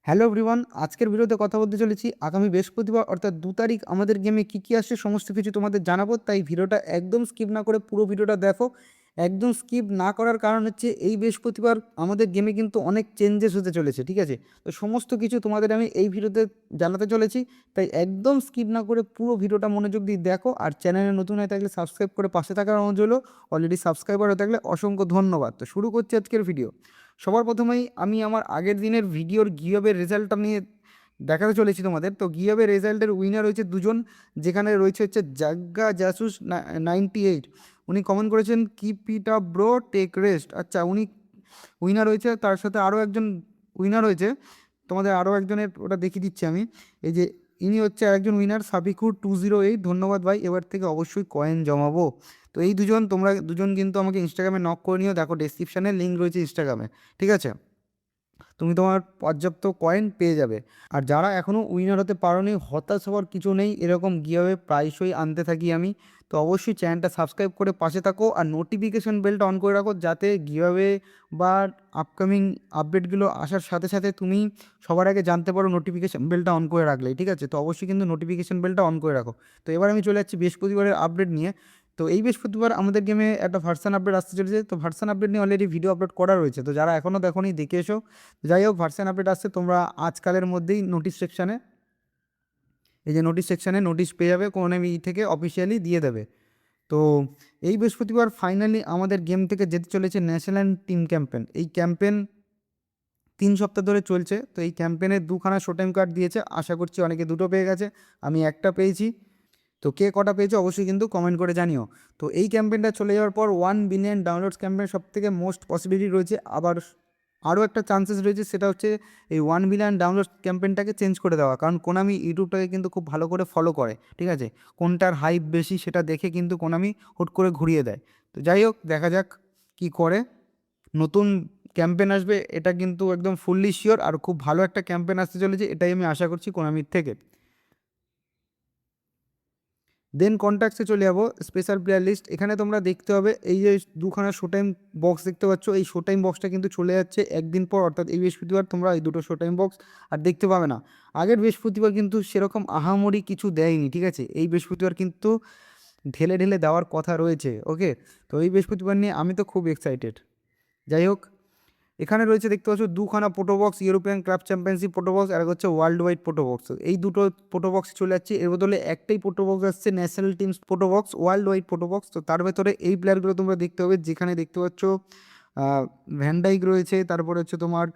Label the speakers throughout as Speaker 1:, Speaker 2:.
Speaker 1: Hello everyone, আজকের ভিডিওতে কথা বলতে চলেছি আগামী বৃহস্পতিবার অর্থাৎ 2 তারিখ আমাদের গেমে কী আসছে সমস্ত কিছু তোমাদের জানাবো। তাই ভিডিওটা একদম স্কিপ না করে পুরো ভিডিওটা দেখো। একদম স্কিপ না করার কারণ হচ্ছে এই বৃহস্পতিবার আমাদের গেমে কিন্তু অনেক চেঞ্জেস হতে চলেছে, ঠিক আছে? তো সমস্ত কিছু তোমাদের আমি এই ভিডিওতে জানাতে চলেছি। তাই একদম স্কিপ না করে পুরো ভিডিওটা মনোযোগ দিয়ে দেখো। আর চ্যানেলে নতুন হয়ে থাকলে সাবস্ক্রাইব করে পাশে থাকার অনুরোধ রইলো। অলরেডি সাবস্ক্রাইবার হয়ে থাকলে অসংখ্য ধন্যবাদ। তো শুরু করছি আজকের ভিডিও। সবার প্রথমেই আমি আমার আগের দিনের ভিডিওর গিভঅ্যাওয়ের রেজাল্টটা নিয়ে দেখাতে চলেছি তোমাদের। তো গিভঅ্যাওয়ে রেজাল্টের উইনার হয়েছে দুজন, যেখানে রয়েছে হচ্ছে জাগ্গা জাসুস 98। উনি কমেন্ট করেছেন keep it up bro, take rest. আচ্ছা, উনি উইনার হয়েছে। তার সাথে আরও একজন উইনার হয়েছে, তোমাদের আরও একজনের ওটা দেখিয়ে দিচ্ছি আমি। এই যে ইনি হচ্ছে আরেকজন উইনার, সাবিকুর 208। ধন্যবাদ ভাই, এবার থেকে অবশ্যই কয়েন জমাবো। তো এই দুজন, তোমরা দুজন কিন্তু আমাকে ইনস্টাগ্রামে নক করে নিও, দেখো ডেসক্রিপশানে লিঙ্ক রয়েছে ইনস্টাগ্রামে, ঠিক আছে? তুমি তোমার পর্যাপ্ত কয়েন পেয়ে যাবে। আর যারা এখনও উইনার হতে পারোনি, হতাশ হওয়ার কিছু নেই, এরকম গিভঅ্যাওয়ে প্রায়শই আনতে থাকি আমি। তো অবশ্যই চ্যানেলটা সাবস্ক্রাইব করে পাশে থাকো আর নোটিফিকেশন বেলটা অন করে রাখো, যাতে গিভঅ্যাওয়ে বা আপকামিং আপডেটগুলো আসার সাথে সাথে তুমি সবার আগে জানতে পারো নোটিফিকেশন বেলটা অন করে রাখলেই, ঠিক আছে? তো অবশ্যই কিন্তু নোটিফিকেশন বেলটা অন করে রাখো। তো এবার আমি চলে যাচ্ছি বৃহস্পতিবারের আপডেট নিয়ে। তো এই বৃহস্পতিবার আমাদের গেমে একটা ভার্সান আপডেট আসতে চলেছে। তো ভার্সান আপডেট নিয়ে অলরেডি ভিডিও আপলোড করা রয়েছে, তো যারা এখনও দেখোনি দেখে এসো। যাই হোক, ভার্সান আপডেট আসছে, তোমরা আজকালের মধ্যেই নোটিশ সেকশানে, এই যে নোটিশ সেকশানে নোটিশ পেয়ে যাবে, কোনামি থেকে অফিসিয়ালি দিয়ে দেবে। তো এই বৃহস্পতিবার ফাইনালি আমাদের গেম থেকে যেতে চলেছে ন্যাশনাল টিম ক্যাম্পেন। এই ক্যাম্পেন 3 সপ্তাহ ধরে চলছে। তো এই ক্যাম্পেনে 2খানা শো টাইম কার্ড দিয়েছে, আশা করছি অনেকে 2টো পেয়ে গেছে, আমি একটা পেয়েছি। তো কে কটা পেয়েছো অবশ্যই কিন্তু কমেন্ট করে জানিও। তো এই ক্যাম্পেইনটা চলে যাওয়ার পর 1 বিলিয়ন ডাউনলোডস ক্যাম্পেইন সবথেকে মোস্ট পসিবিলিটি রয়েছে। আবার আরও একটা চান্সেস রয়েছে, সেটা হচ্ছে এই 1 বিলিয়ন ডাউনলোডস ক্যাম্পেইনটাকে চেঞ্জ করে দেওয়া, কারণ কোনামি ইউটিউবটাকে কিন্তু খুব ভালো করে ফলো করে, ঠিক আছে? কোনটার হাইপ বেশি সেটা দেখে কিন্তু কোনামি হুট করে ঘুরিয়ে দেয়। তো যাই হোক, দেখা যাক কি করে। নতুন ক্যাম্পেইন আসবে, এটা কিন্তু একদম ফুললি শিওর, আর খুব ভালো একটা ক্যাম্পেইন আসতে চলেছে, এটাই আমি আশা করছি কোনামির থেকে। দেন কন্ট্যাক্টসে চলে যাবো, স্পেশাল প্লেয়ার লিস্ট। এখানে তোমরা দেখতে হবে এই যে 2খানা শো টাইম বক্স দেখতে পাচ্ছ, এই শো টাইম বক্সটা কিন্তু চলে যাচ্ছে একদিন পর, অর্থাৎ এই বৃহস্পতিবার তোমরা এই 2টো শো টাইম বক্স আর দেখতে পাবে না। আগের বৃহস্পতিবার কিন্তু সেরকম আহামরি কিছু দেয়নি, ঠিক আছে? এই বৃহস্পতিবার কিন্তু ঢেলে ঢেলে দেওয়ার কথা রয়েছে, ওকে? তো এই বৃহস্পতিবার নিয়ে আমি তো খুব এক্সাইটেড। যাই হোক, এখানে রয়েছে দেখতে পাচ্ছ 2খানা প্রোটোবক্স, ইউরোপিয়ান ক্লাব চ্যাম্পিয়নশিপ প্রোটোবক্স, আর হচ্ছে ওয়ার্ল্ড ওয়াইড প্রোটোবক্স। এই দুটো প্রোটোবক্স চলে যাচ্ছে, এর বদলে একটাই প্রোটোবক্স আসছে, ন্যাশনাল টিমস প্রোটোবক্স, ওয়ার্ল্ড ওয়াইড প্রোটোবক্স। তো তার ভেতরে এই প্লেয়ারগুলো তোমরা দেখতে হবে, যেখানে দেখতে পাচ্ছ ভ্যানডাইক রয়েছে, তারপরে হচ্ছে তোমার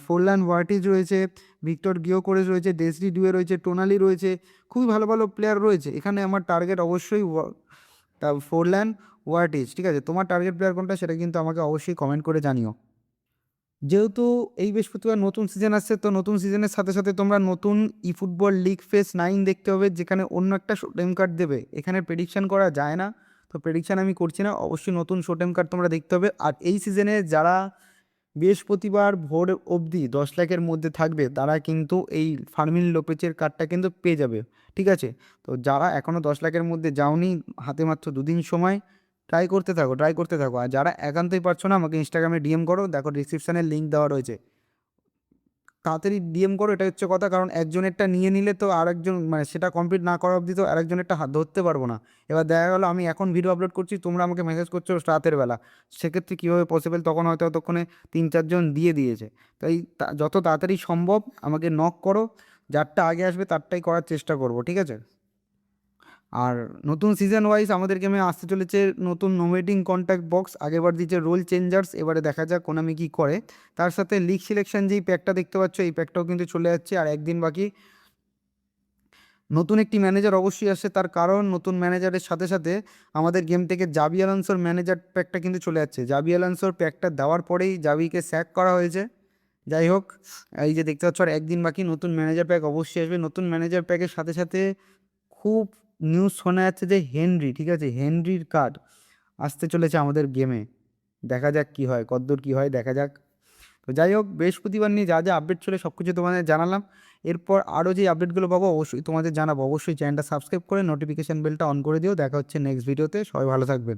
Speaker 1: ফোরল্যান ওয়ার্টিজ রয়েছে, ভিক্টর গিওকোরেস রয়েছে, ডেসরি ডুয়ে রয়েছে, টোনালি রয়েছে। খুবই ভালো ভালো প্লেয়ার রয়েছে এখানে। আমার টার্গেট অবশ্যই ফোরল্যান ওয়ার্টিজ, ঠিক আছে? তোমার টার্গেট প্লেয়ার কোনটা সেটা কিন্তু আমাকে অবশ্যই কমেন্ট করে জানিও। যেহেতু এই বৃহস্পতিবার নতুন সিজন আসছে, তো নতুন সিজনের সাথে সাথে তোমরা নতুন ই ফুটবল লিগ ফেস 9 দেখতে হবে, যেখানে অন্য একটা শো টাইম কার্ড দেবে। এখানে প্রেডিকশান করা যায় না, তো প্রেডিকশান আমি করছি না। অবশ্যই নতুন শো টাইম কার্ড তোমরা দেখতে হবে। আর এই সিজনে যারা বৃহস্পতিবার ভোর অবধি 10 লাখের মধ্যে থাকবে, তারা কিন্তু এই ফার্মিন লোপেজের কার্ডটা কিন্তু পেয়ে যাবে, ঠিক আছে? তো যারা এখনও 10 লাখের মধ্যে যাওনি, হাতে মাত্র 2 দিন সময়, ট্রাই করতে থাকো, ট্রাই করতে থাকো। আর যারা একান্তই পারছো না, আমাকে ইনস্টাগ্রামে ডিএম করো, দেখো ডিসক্রিপশানে লিঙ্ক দেওয়া রয়েছে। তাড়াতাড়ি ডিএম করো, এটা হচ্ছে কথা, কারণ একজনেরটা নিয়ে নিলে তো আরেকজন, মানে সেটা কমপ্লিট না করা অবধি তো আরেকজনেরটা হাত ধরতে পারবো না। এবার দেখা গেলো আমি এখন ভিডিও আপলোড করছি, তোমরা আমাকে মেসেজ করছো রাতের বেলা, সেক্ষেত্রে কীভাবে পসিবল? তখন হয়তো ততক্ষণে 3-4 জন দিয়ে দিয়েছে। তাই যত তাড়াতাড়ি সম্ভব আমাকে নক করো, যারটা আগে আসবে তারটাই করার চেষ্টা করবো, ঠিক আছে? আর নতুন সিজন ওয়াইজ আমাদের গেমে আসতে চলেছে নতুন নোমেটিং কন্ট্যাক্ট বক্স। আগেরবার দিয়েছে রোল চেঞ্জার্স, এবারে দেখা যাক কোনামি কী করে। তার সাথে লিগ সিলেকশন যেই প্যাকটা দেখতে পাচ্ছ, এই প্যাকটাও কিন্তু চলে যাচ্ছে, আর একদিন বাকি। নতুন একটি ম্যানেজার অবশ্যই আসছে, তার কারণ নতুন ম্যানেজারের সাথে সাথে আমাদের গেম থেকে জাবি আলোনসোর ম্যানেজার প্যাকটা কিন্তু চলে যাচ্ছে। জাবি আলোনসোর প্যাকটা দেওয়ার পরেই জাবিকে স্যাক করা হয়েছে। যাই হোক, এই যে দেখতে পাচ্ছ, আর একদিন বাকি নতুন ম্যানেজার প্যাক অবশ্যই আসবে। নতুন ম্যানেজার প্যাকের সাথে সাথে খুব নিউজ শোনা যাচ্ছে যে হেনরি, ঠিক আছে, হেনরির কার্ড আসতে চলেছে আমাদের গেমে। দেখা যাক কী হয়, কতদূর কী হয়, দেখা যাক। তো যাই হোক, বৃহস্পতিবার নিয়ে যা যা আপডেট চলে সব কিছু তোমাদের জানালাম। এরপর আরও যে আপডেটগুলো পাবো অবশ্যই তোমাদের জানাবো। অবশ্যই চ্যানেলটা সাবস্ক্রাইব করে নোটিফিকেশান বেলটা অন করে দিও। দেখা হচ্ছে নেক্সট ভিডিওতে, সবাই ভালো থাকবেন।